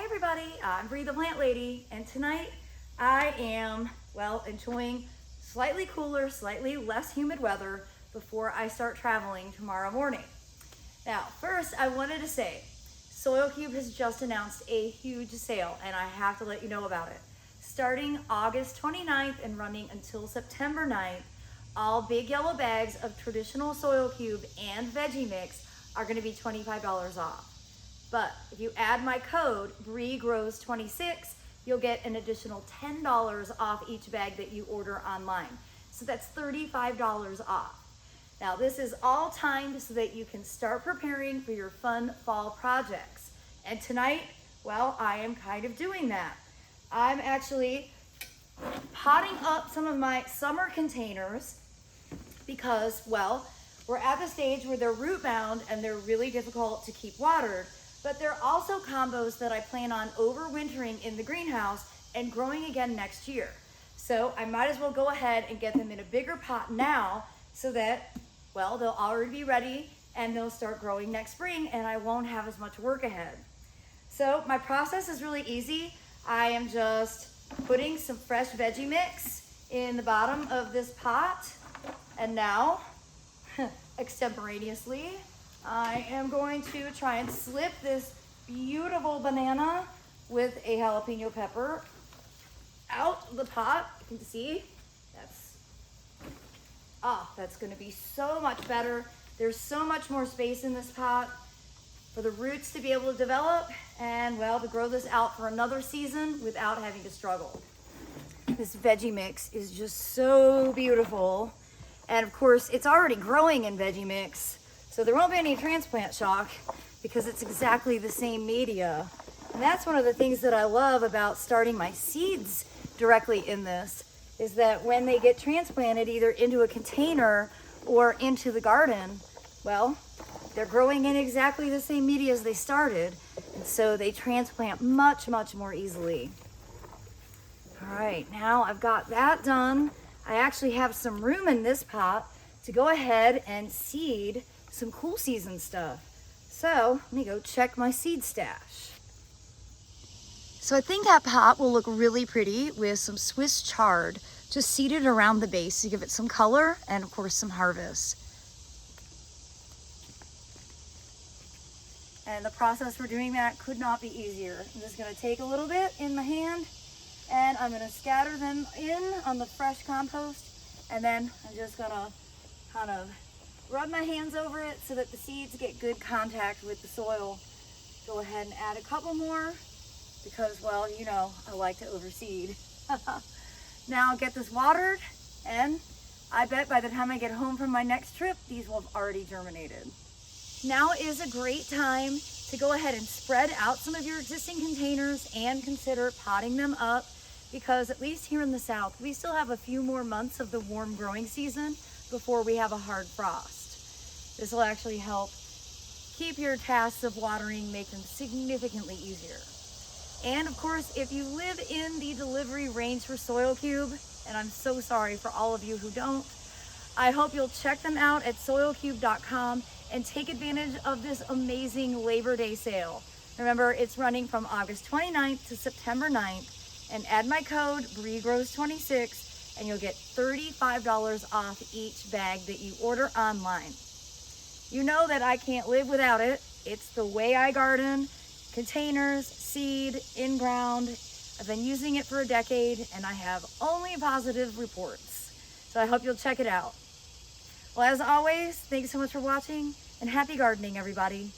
Hi everybody, I'm Bree the Plant Lady, and tonight I am, well, enjoying slightly cooler, slightly less humid weather before I start traveling tomorrow morning. Now, first I wanted to say, Soil³ has just announced a huge sale and I have to let you know about it. Starting August 29th and running until September 9th, all big yellow bags of traditional Soil³ and veggie mix are going to be $25 off. But if you add my code BreeGrows26, you'll get an additional $10 off each bag that you order online. So that's $35 off. Now this is all timed so that you can start preparing for your fun fall projects. And tonight, well, I am kind of doing that. I'm actually potting up some of my summer containers because, well, we're at the stage where they're root bound and they're really difficult to keep watered. But they're also combos that I plan on overwintering in the greenhouse and growing again next year. So I might as well go ahead and get them in a bigger pot now so that, well, they'll already be ready and they'll start growing next spring and I won't have as much work ahead. So my process is really easy. I am just putting some fresh veggie mix in the bottom of this pot, and now, extemporaneously, I am going to try and slip this beautiful banana with a jalapeno pepper out of the pot. You can see that's going to be so much better. There's so much more space in this pot for the roots to be able to develop and, well, to grow this out for another season without having to struggle. This veggie mix is just so beautiful. And of course, it's already growing in veggie mix, so there won't be any transplant shock because it's exactly the same media. And that's one of the things that I love about starting my seeds directly in this, is that when they get transplanted either into a container or into the garden, well, they're growing in exactly the same media as they started. And so they transplant much, much more easily. All right, now I've got that done. I actually have some room in this pot to go ahead and seed some cool season stuff. So let me go check my seed stash. So I think that pot will look really pretty with some Swiss chard just seeded around the base to give it some color and of course some harvest. And the process for doing that could not be easier. I'm just gonna take a little bit in my hand and I'm gonna scatter them in on the fresh compost, and then I'm just gonna kind of rub my hands over it so that the seeds get good contact with the soil. Go ahead and add a couple more because, well, you know, I like to overseed. Now I'll get this watered, and I bet by the time I get home from my next trip, these will have already germinated. Now is a great time to go ahead and spread out some of your existing containers and consider potting them up, because at least here in the South, we still have a few more months of the warm growing season before we have a hard frost. This will actually help keep your tasks of watering, make them significantly easier. And of course, if you live in the delivery range for Soil³, and I'm so sorry for all of you who don't, I hope you'll check them out at Soil3.com and take advantage of this amazing Labor Day sale. Remember, it's running from August 29th to September 9th, and add my code BreeGrows26 and you'll get $35 off each bag that you order online. You know that I can't live without it. It's the way I garden: containers, seed, in ground. I've been using it for a decade and I have only positive reports. So I hope you'll check it out. Well, as always, thanks so much for watching and happy gardening, everybody.